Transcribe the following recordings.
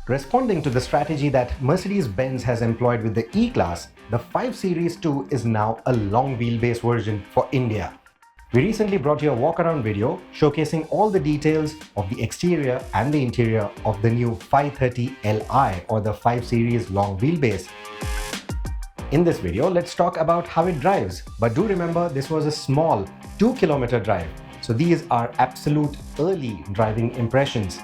Responding to the strategy that Mercedes-Benz has employed with the E-Class, the 5 Series 2 is now a long wheelbase version for India. We recently brought you a walk-around video showcasing all the details of the exterior and the interior of the new 530Li or the 5 Series long wheelbase. In this video, let's talk about how it drives. But do remember, this was a small 2-kilometer drive. So these are absolute early driving impressions.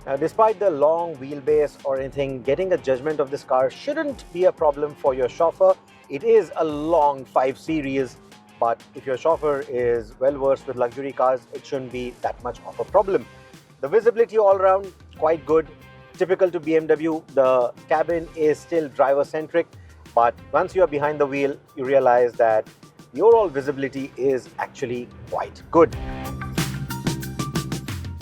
Now, despite the long wheelbase or anything, getting a judgment of this car shouldn't be a problem for your chauffeur. It is a long 5 Series, but if your chauffeur is well versed with luxury cars, it shouldn't be that much of a problem. The visibility all around, quite good. Typical to BMW, the cabin is still driver-centric, but once you are behind the wheel, you realize that the overall visibility is actually quite good.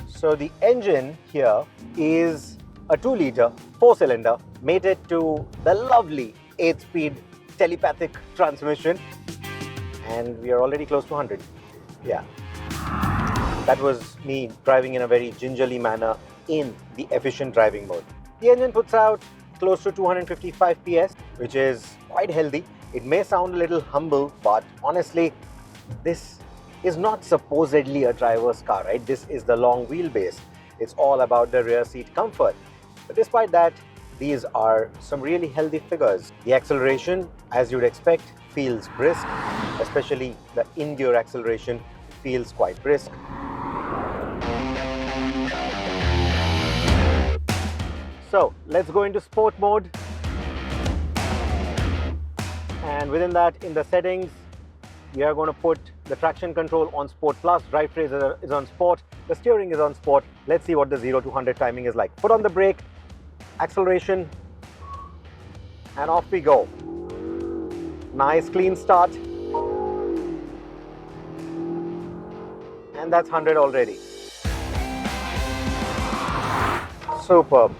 So the engine here is a 2-liter 4-cylinder mated to the lovely 8-speed telepathic transmission, and we are already close to 100. Yeah, that was me driving in a very gingerly manner in the efficient driving mode. The engine puts out close to 255 PS, which is quite healthy. It may sound a little humble, but honestly, this is not supposedly a driver's car, right? This is the long wheelbase. It's all about the rear seat comfort. But despite that, these are some really healthy figures. The acceleration, as you'd expect, feels brisk, especially the in-gear acceleration feels quite brisk. So let's go into sport mode. And within that, in the settings, we are going to put the traction control on Sport Plus, drive trace is on Sport, the steering is on Sport. Let's see what the 0 to 100 timing is like. Put on the brake, acceleration, and off we go. Nice clean start. And that's 100 already. Superb.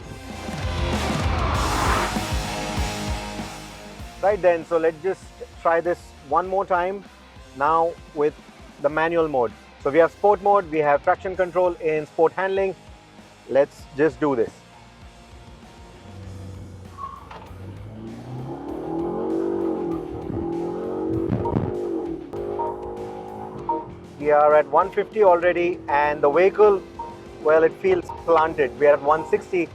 Right then, so let's just try this one more time now with the manual mode. So we have sport mode, we have traction control in sport handling. Let's just do this. We are at 150 already, and the vehicle, well, it feels planted. We are at 160,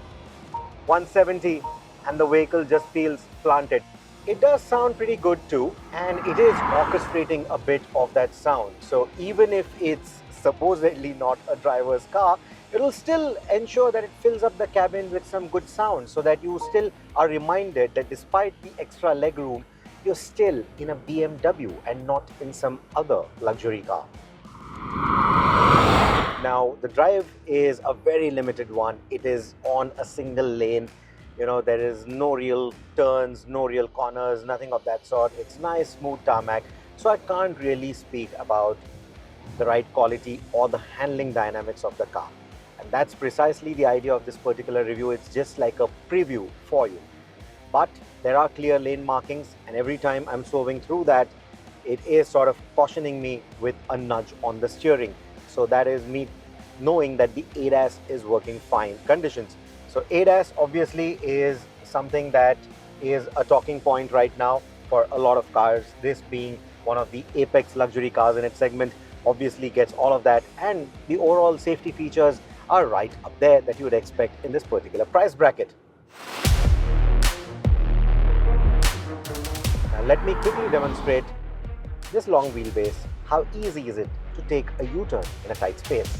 170, and the vehicle just feels planted. It does sound pretty good too, and it is orchestrating a bit of that sound. So even if it's supposedly not a driver's car, it will still ensure that it fills up the cabin with some good sound, so that you still are reminded that despite the extra legroom, you're still in a BMW and not in some other luxury car. Now, the drive is a very limited one. It is on a single lane. You know, there is no real turns, no real corners, nothing of that sort. It's nice, smooth tarmac. So I can't really speak about the ride quality or the handling dynamics of the car. And that's precisely the idea of this particular review. It's just like a preview for you. But there are clear lane markings, and every time I'm swerving through that, it is sort of cautioning me with a nudge on the steering. So that is me knowing that the ADAS is working fine conditions. So ADAS obviously is something that is a talking point right now for a lot of cars. This being one of the apex luxury cars in its segment obviously gets all of that, and the overall safety features are right up there that you would expect in this particular price bracket. Now let me quickly demonstrate this long wheelbase. How easy is it to take a U-turn in a tight space?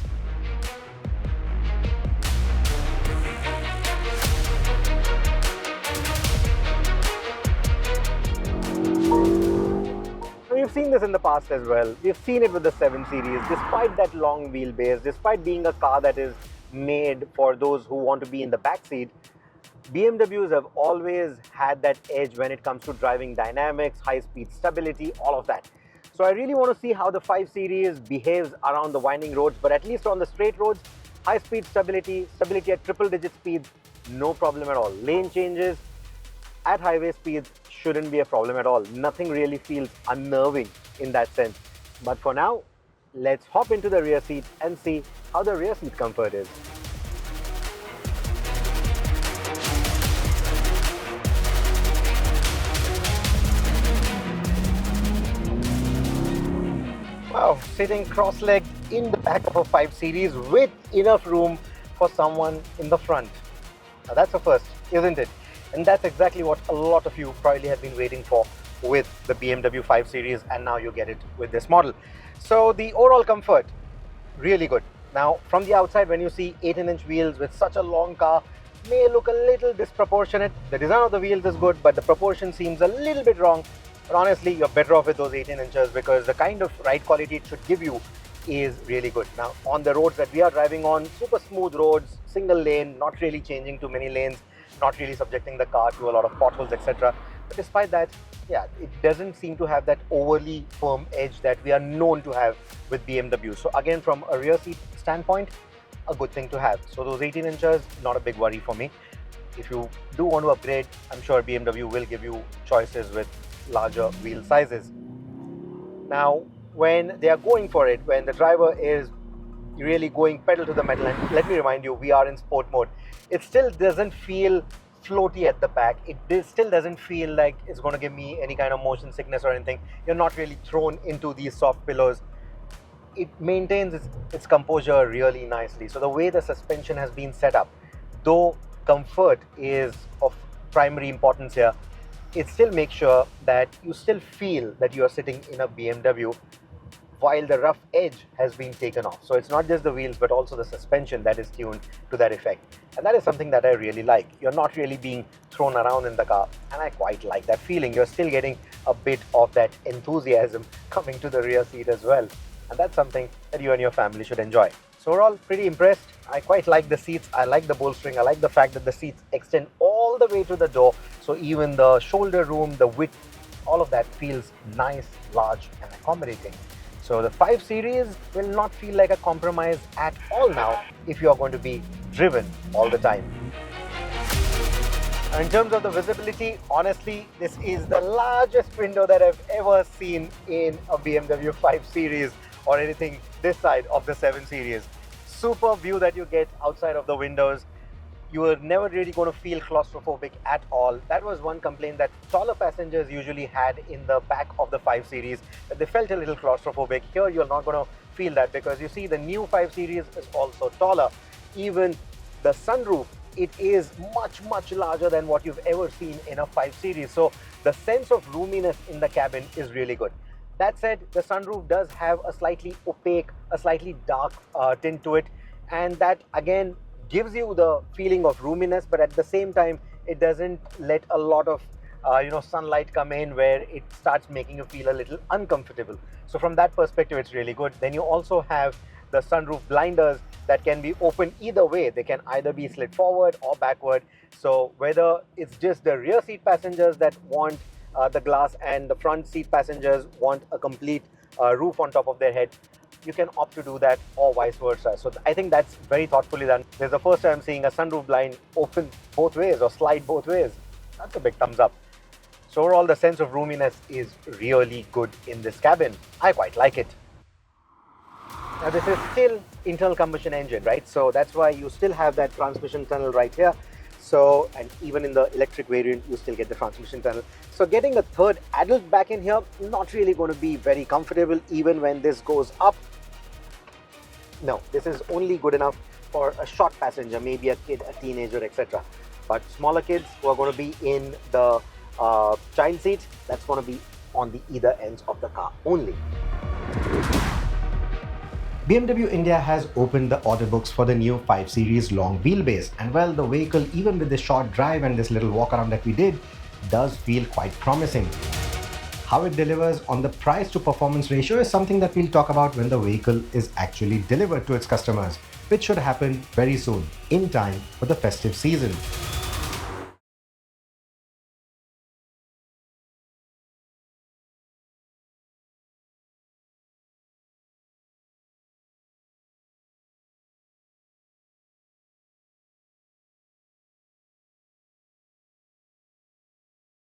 We've seen this in the past as well. We've seen it with the 7 Series. Despite that long wheelbase, despite being a car that is made for those who want to be in the back seat, BMWs have always had that edge when it comes to driving dynamics, high-speed stability, all of that. So I really want to see how the 5 Series behaves around the winding roads, but at least on the straight roads, high-speed stability, stability at triple-digit speeds, no problem at all. Lane changes at highway speeds shouldn't be a problem at all. Nothing really feels unnerving in that sense. But for now, let's hop into the rear seat and see how the rear seat comfort is. Wow, sitting cross-legged in the back of a 5 Series with enough room for someone in the front. Now that's a first, isn't it? And that's exactly what a lot of you probably have been waiting for with the BMW 5 Series, and now you get it with this model. So the overall comfort, really good. Now from the outside, when you see 18-inch wheels with such a long car, may look a little disproportionate. The design of the wheels is good, but the proportion seems a little bit wrong. But honestly, you're better off with those 18 inches because the kind of ride quality it should give you is really good. Now, on the roads that we are driving on, super smooth roads, single lane, not really changing too many lanes, not really subjecting the car to a lot of potholes, etc. But despite that, yeah, it doesn't seem to have that overly firm edge that we are known to have with BMW. So again, from a rear seat standpoint, a good thing to have. So those 18 inches, not a big worry for me. If you do want to upgrade, I'm sure BMW will give you choices with larger wheel sizes. Now, when they are going for it, when the driver is really going pedal to the metal, and let me remind you, we are in sport mode, it still doesn't feel floaty at the back. It still doesn't feel like it's going to give me any kind of motion sickness or anything. You're not really thrown into these soft pillows. It maintains its composure really nicely. So the way the suspension has been set up, though comfort is of primary importance here, it still makes sure that you still feel that you are sitting in a BMW while the rough edge has been taken off. So it's not just the wheels, but also the suspension that is tuned to that effect. And that is something that I really like. You're not really being thrown around in the car, and I quite like that feeling. You're still getting a bit of that enthusiasm coming to the rear seat as well. And that's something that you and your family should enjoy. So overall, pretty impressed. I quite like the seats. I like the bolstering. I like the fact that the seats extend all the way to the door. So even the shoulder room, the width, all of that feels nice, large and accommodating. So the 5 Series will not feel like a compromise at all now if you are going to be driven all the time. In terms of the visibility, honestly, this is the largest window that I've ever seen in a BMW 5 Series or anything this side of the 7 Series. Super view that you get outside of the windows. You are never really going to feel claustrophobic at all. That was one complaint that taller passengers usually had in the back of the 5 Series, that they felt a little claustrophobic. Here you're not going to feel that because you see the new 5 Series is also taller. Even the sunroof, it is much larger than what you've ever seen in a 5 Series. So the sense of roominess in the cabin is really good. That said, the sunroof does have a slightly opaque, a slightly dark tint to it, and that again gives you the feeling of roominess, but at the same time it doesn't let a lot of sunlight come in where it starts making you feel a little uncomfortable. So from that perspective, it's really good. Then you also have the sunroof blinders that can be opened either way. They can either be slid forward or backward. So whether it's just the rear seat passengers that want the glass and the front seat passengers want a complete roof on top of their head, you can opt to do that, or vice versa. So I think that's very thoughtfully done. This is the first time I'm seeing a sunroof blind open both ways or slide both ways. That's a big thumbs up. So overall, the sense of roominess is really good in this cabin. I quite like it. Now this is still internal combustion engine, right? So that's why you still have that transmission tunnel right here. So, and even in the electric variant, you still get the transmission tunnel. So getting a third adult back in here, not really going to be very comfortable even when this goes up. No, this is only good enough for a short passenger, maybe a kid, a teenager, etc. But smaller kids who are going to be in the child seat, that's going to be on the either ends of the car only. BMW India has opened the order books for the new 5 Series long wheelbase, and well, the vehicle, even with this short drive and this little walk around that we did, does feel quite promising. How it delivers on the price to performance ratio is something that we'll talk about when the vehicle is actually delivered to its customers, which should happen very soon, in time for the festive season.